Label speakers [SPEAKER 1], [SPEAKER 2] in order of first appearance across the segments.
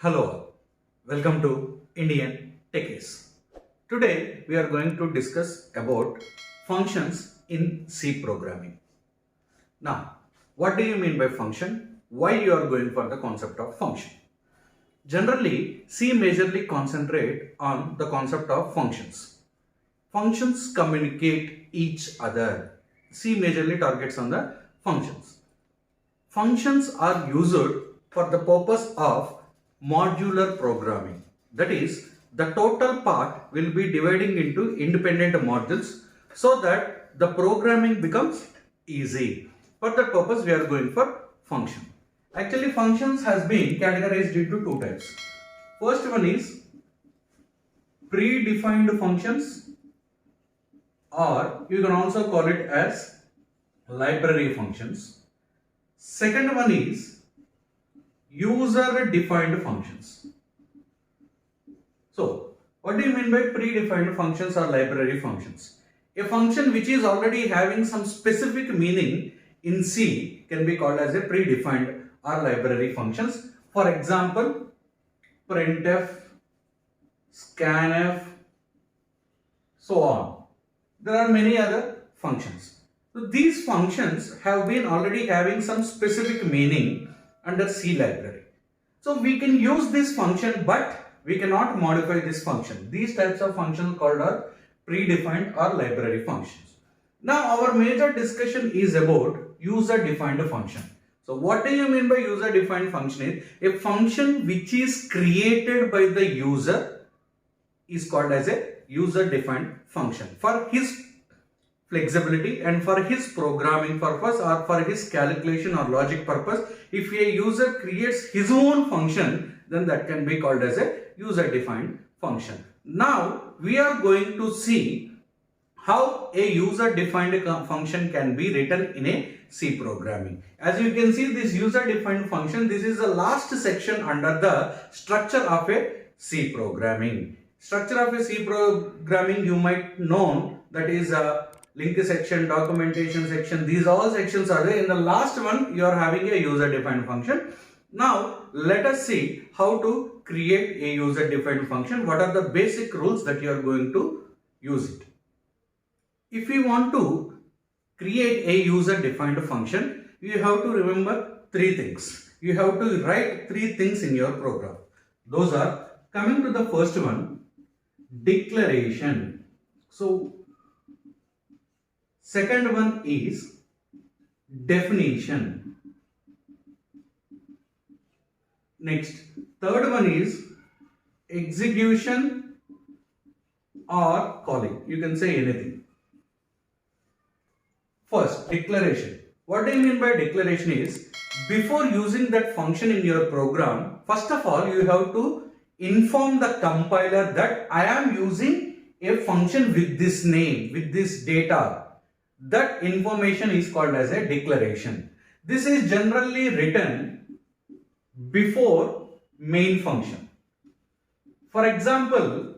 [SPEAKER 1] Hello, all. Welcome to Indian Techies. Today we are going to discuss about functions in C programming. Now, what do you mean by function? Why you are going for the concept of function? Generally, C majorly concentrate on the concept of functions. Functions communicate each other. C majorly targets on the functions. Functions are used for the purpose of modular programming. That is, the total part will be dividing into independent modules so that the programming becomes easy. For that purpose, we are going for function. Actually, functions has been categorized into two types. First one is predefined functions, or you can also call it as library functions. Second one is user-defined functions. So, what do you mean by predefined functions or library functions? A function which is already having some specific meaning in C can be called as a predefined or library functions. For example, printf, scanf, so on. There are many other functions. So, these functions have been already having some specific meaning under C library. So we can use this function, but we cannot modify this function. These types of functions called are predefined or library functions. Now our major discussion is about user-defined function. So what do you mean by user-defined function? Is a function which is created by the user is called as a user-defined function for his flexibility and for his programming purpose or for his calculation or logic purpose. If a user creates his own function, then that can be called as a user-defined function. Now we are going to see how a user-defined function can be written in a C programming. As you can see, this user-defined function, this is the last section under the structure of a C programming. Structure of a C programming, you might know, that is a link section, documentation section. These all sections are there. In the last one, you are having a user-defined function. Now, let us see how to create a user-defined function. What are the basic rules that you are going to use it? If you want to create a user-defined function, you have to remember three things. You have to write three things in your program. Those are, coming to the first one, declaration. So, second one is definition. Next, third one is execution or calling. You can say anything. First, declaration. What do you mean by declaration is, before using that function in your program, first of all, you have to inform the compiler that I am using a function with this name, with this data. That information is called as a declaration. This is generally written before main function. For example,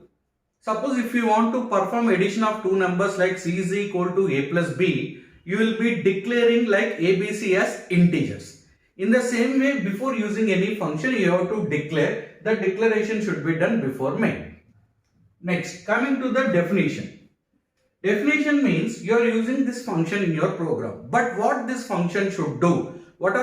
[SPEAKER 1] suppose if you want to perform addition of two numbers like C is equal to A plus B, you will be declaring like ABC as integers. In the same way, before using any function, you have to declare. That declaration should be done before main. Next, coming to the definition. Definition means you are using this function in your program, but what this function should do, what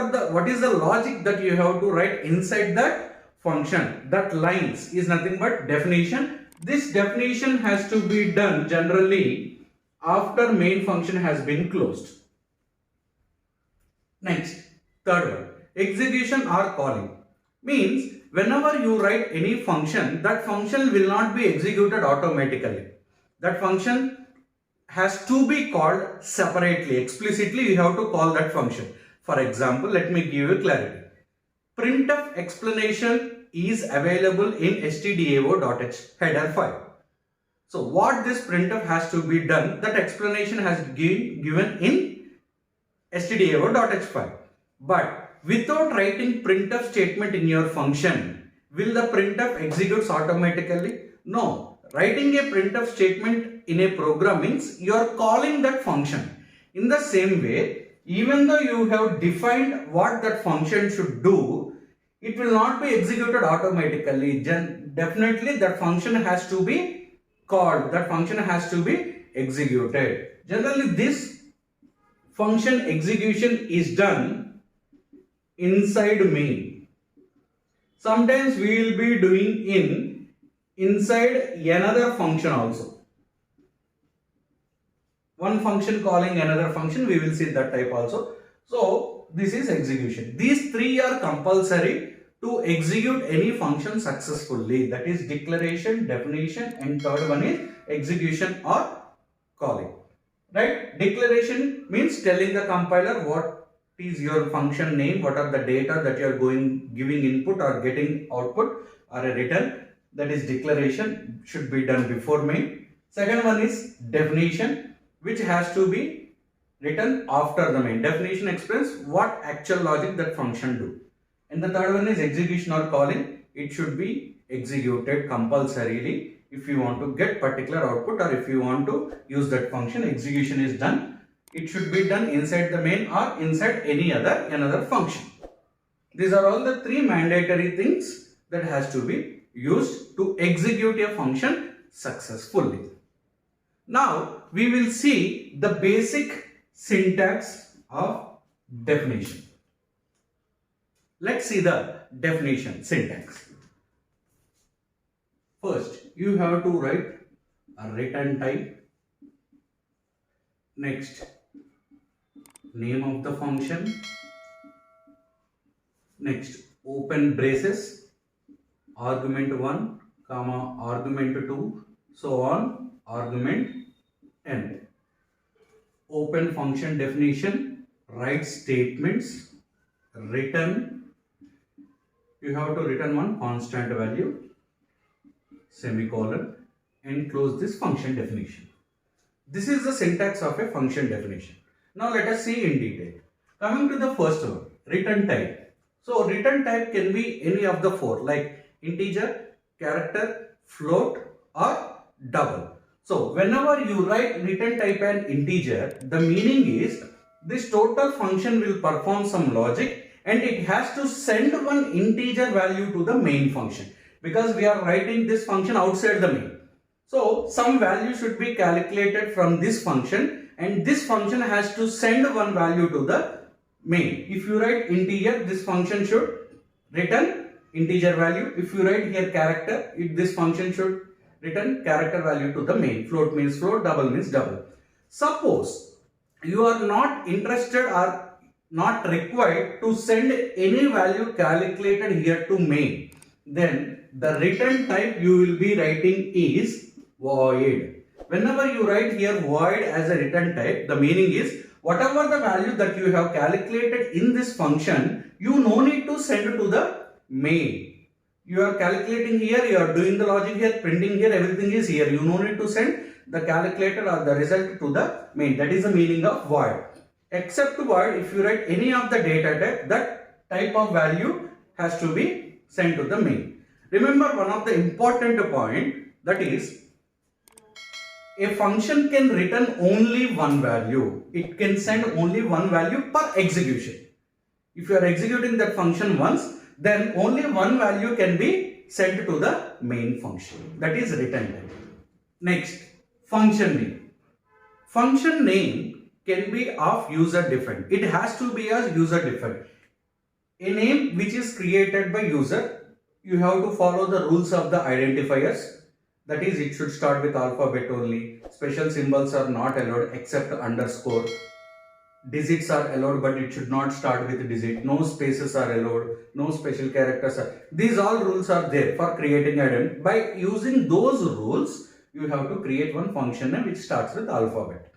[SPEAKER 1] is the logic that you have to write inside that function, that lines is nothing but definition. This definition has to be done generally after main function has been closed. Next, third one, execution or calling, means whenever you write any function, that function will not be executed automatically. That function has to be called separately, explicitly you have to call that function. For example, let me give you clarity. Printf explanation is available in stdio.h header file. So what this printf has to be done, that explanation has been given in stdio.h file. But without writing printf statement in your function, will the printf executes automatically? No. Writing a printf statement in a program means you are calling that function. In the same way, even though you have defined what that function should do, it will not be executed automatically. Definitely that function has to be called, that function has to be executed. Generally this function execution is done inside main. Sometimes we will be doing inside another function also. One function calling another function, we will see that type also. So this is execution. These three are compulsory to execute any function successfully. That is declaration, definition, and third one is execution or calling. Right? Declaration means telling the compiler what is your function name, what are the data that you are giving input or getting output or a return. That is declaration, should be done before main. Second one is definition, which has to be written after the main. Definition explains what actual logic that function do. And the third one is execution or calling. It should be executed compulsorily if you want to get particular output or if you want to use that function. Execution is done. It should be done inside the main or inside another function. These are all the three mandatory things that has to be used to execute a function successfully. Now we will see the basic syntax of definition. Let's see the definition syntax. First, you have to write a return type. Next, name of the function. Next, open braces, argument 1, comma, argument 2, so on, argument n. Open function definition, write statements, return, you have to return one constant value, semicolon, and close this function definition. This is the syntax of a function definition. Now let us see in detail. Coming to the first one, return type. So return type can be any of the four, like integer, character, float, or double. So whenever you write return type an integer, the meaning is this total function will perform some logic and it has to send one integer value to the main function, because we are writing this function outside the main. So some value should be calculated from this function and this function has to send one value to the main. If you write integer, this function should return integer value. If you write here character, this function should return character value to the main. Float means float, double means double. Suppose you are not interested or not required to send any value calculated here to main, then the return type you will be writing is void. Whenever you write here void as a return type, the meaning is whatever the value that you have calculated in this function, you no need to send to the main. You are calculating here, you are doing the logic here, printing here, everything is here. You no need to send the calculator or the result to the main. That is the meaning of void. Except void, if you write any of the data type, that type of value has to be sent to the main. Remember one of the important point, that is a function can return only one value. It can send only one value per execution. If you are executing that function once, then only one value can be sent to the main function. That is return type. Next, function name. Function name can be of user defined. It has to be as user defined. A name which is created by user, you have to follow the rules of the identifiers. That is, it should start with alphabet only. Special symbols are not allowed except underscore. Digits are allowed, but it should not start with digit. No spaces are allowed. No special characters are. These all rules are there for creating identity. By using those rules, you have to create one function name which starts with alphabet.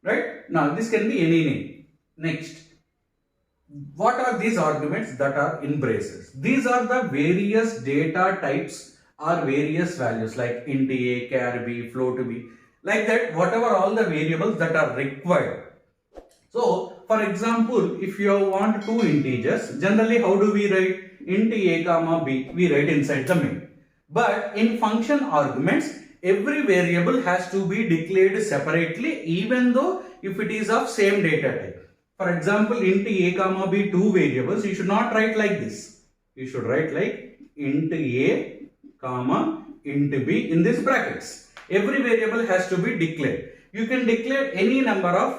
[SPEAKER 1] Right? Now, this can be any name. Next, what are these arguments that are in braces? These are the various data types or various values like int a, char b, float b. Like that, whatever all the variables that are required. So, for example, if you want two integers, generally how do we write? Int a comma b, we write inside the main. But in function arguments, every variable has to be declared separately, even though if it is of same data type. For example, int a comma b, two variables, you should not write like this. you should write like int a comma int b in these brackets. Every variable has to be declared. You can declare any number of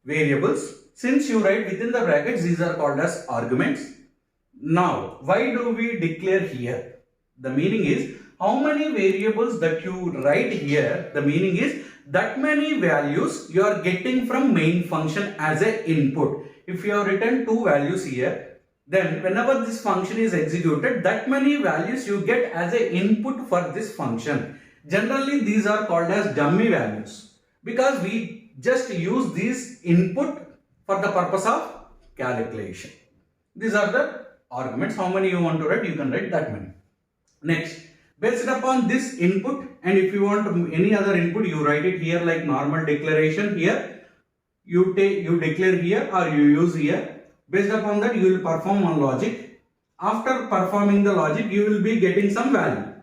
[SPEAKER 1] variables. Since you write within the brackets, these are called as arguments. Now, why do we declare here? The meaning is, how many variables that you write here, the meaning is that many values you are getting from main function as a input. If you have written 2 values here, then whenever this function is executed, that many values you get as a input for this function. Generally, these are called as dummy values because we just use these input for the purpose of calculation. These are the arguments. How many you want to write, you can write that many. Next, based upon this input, and if you want any other input, you write it here like normal declaration here. You declare here or you use here. Based upon that, you will perform one logic. After performing the logic, you will be getting some value.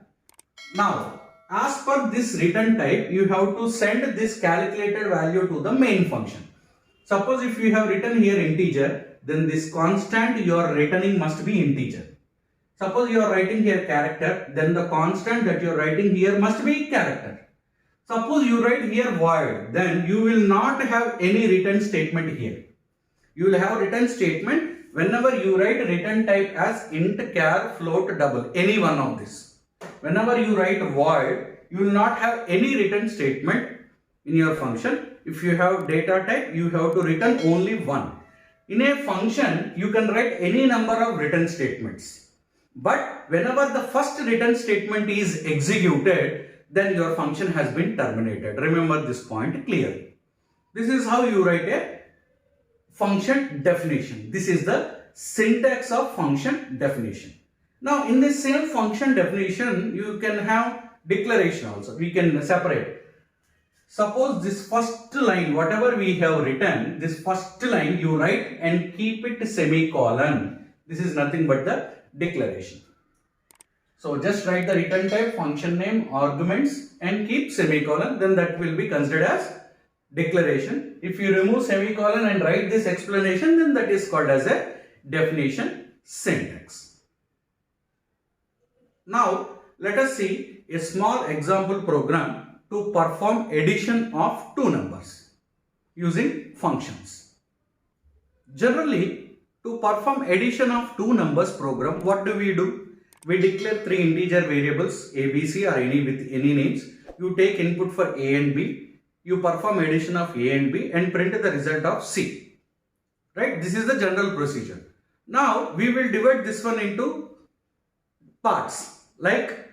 [SPEAKER 1] Now, as per this return type, you have to send this calculated value to the main function. Suppose if you have written here integer, then this constant you are returning must be integer. Suppose you are writing here character, then the constant that you are writing here must be character. Suppose you write here void, then you will not have any return statement here. You will have return statement whenever you write return type as int, char, float, double, any one of this. Whenever you write void, you will not have any return statement in your function. If you have data type, you have to return only one. In a function, you can write any number of return statements. But whenever the first return statement is executed, then your function has been terminated. Remember this point clearly. This is how you write a function definition. This is the syntax of function definition. Now, in this same function definition, you can have declaration also. We can separate. Suppose this first line, whatever we have written, this first line you write and keep it semicolon. This is nothing but the declaration. So just write the return type, function name, arguments and keep semicolon, then that will be considered as declaration. If you remove semicolon and write this explanation, then that is called as a definition syntax. Now let us see a small example program to perform addition of two numbers using functions. Generally, to perform addition of two numbers program, what do? We declare three integer variables a, b, c or any with any names. You take input for a and b. You perform addition of a and b and print the result of c. Right? This is the general procedure. Now we will divide this one into parts. Like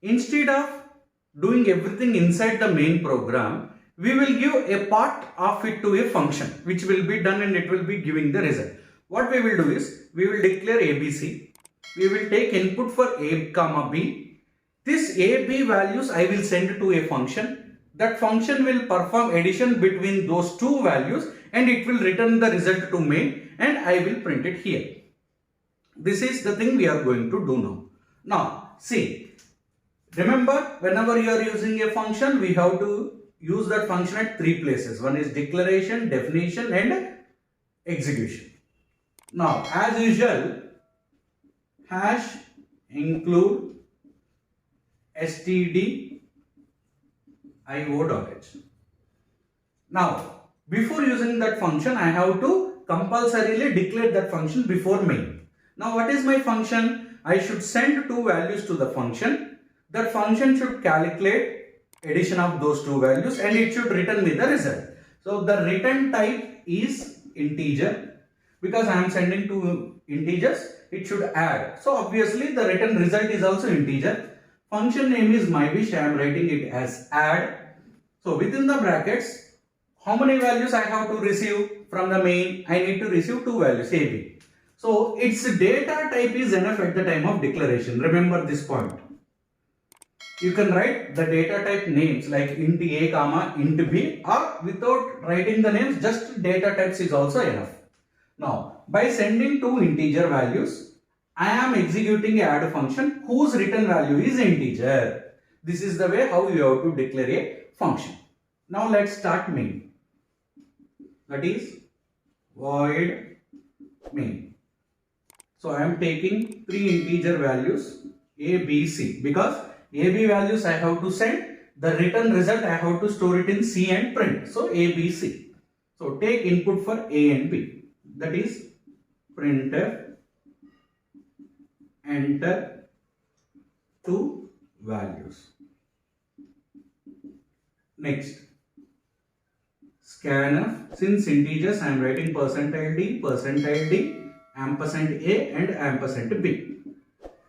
[SPEAKER 1] instead of doing everything inside the main program, we will give a part of it to a function which will be done and it will be giving the result. What we will do is, we will declare ABC. We will take input for a comma b. This a, b values I will send to a function. That function will perform addition between those two values and it will return the result to main and I will print it here. This is the thing we are going to do now. Now see, remember whenever you are using a function, we have to use that function at three places. One is declaration, definition and execution. Now as usual, hash include stdio.h. Now before using that function, I have to compulsorily declare that function before main. Now what is my function? I should send two values to the function. That function should calculate addition of those two values and it should return me the result. So the return type is integer. Because I am sending two integers, it should add. So obviously the return result is also integer. Function name is mywish. I am writing it as add. So within the brackets, how many values I have to receive from the main? I need to receive two values a, b. So its data type is enough at the time of declaration. Remember this point. You can write the data type names like int a comma int b, or without writing the names, just data types is also enough. Now by sending two integer values, I am executing a add function whose return value is integer. This is the way how you have to declare a function. Now let's start main. That is void main. So I am taking three integer values a, b, c, because a, b values I have to send, the return result I have to store it in c and print. So a, b, c. So take input for a and b, that is printf enter two values. Next, scanf, since integers I am writing %d, ampersand a and ampersand b.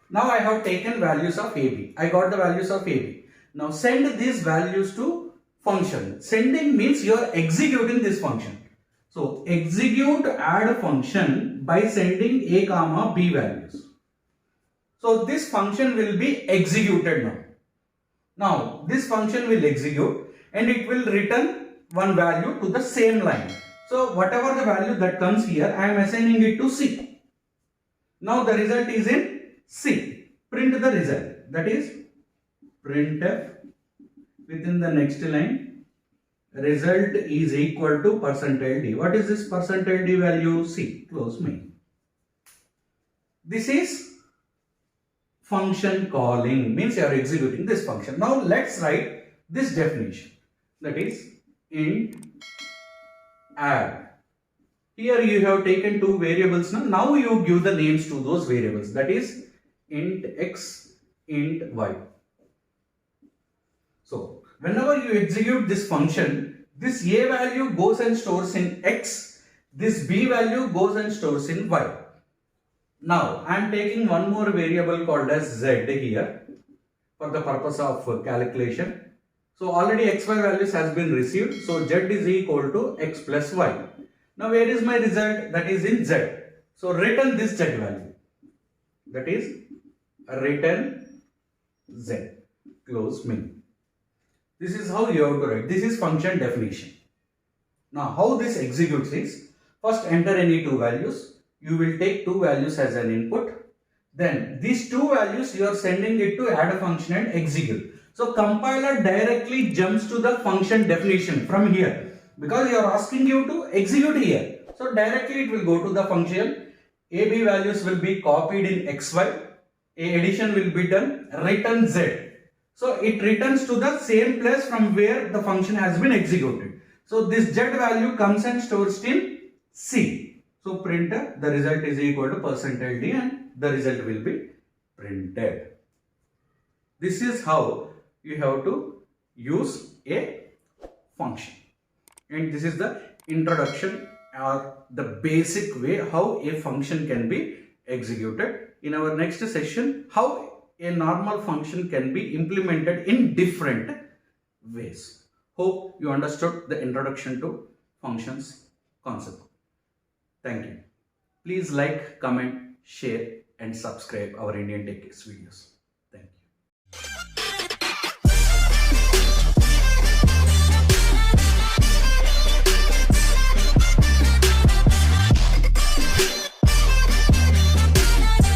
[SPEAKER 1] Now I have taken values of ab. I got the values of ab. Now send these values to function. Sending means you are executing this function. So execute add function by sending a comma b values. So this function will be executed now. Now this function will execute and it will return one value to the same line. So whatever the value that comes here, I am assigning it to C. Now the result is in C. Print the result, that is printf within the next line result is equal to %d. What is this %d value? C. Close main. This is function calling, means you are executing this function. Now let's write this definition, that is int add. Here you have taken two variables. Now you give the names to those variables, that is int x, int y. So whenever you execute this function, this a value goes and stores in x, this b value goes and stores in y. Now I am taking one more variable called as z here for the purpose of calculation. So already xy values has been received. So z is equal to x plus y. Now where is my result? That is in z. So return this z value. That is return z. Close main. This is how you have to write. This is function definition. Now how this executes is, first enter any two values. You will take two values as an input. Then these two values you are sending it to add a function and execute. So compiler directly jumps to the function definition from here, because you are asking you to execute here. So directly it will go to the function. A, b values will be copied in xy. A addition will be done. Return z. So it returns to the same place from where the function has been executed. So this z value comes and stores in C. So printer, the result is equal to %d and the result will be printed. This is how you have to use a function. And this is the introduction or the basic way how a function can be executed. In our next session, how a normal function can be implemented in different ways. Hope you understood the introduction to functions concept. Thank you. Please like, comment, share and subscribe our Indian Tech Kids videos. Thank you.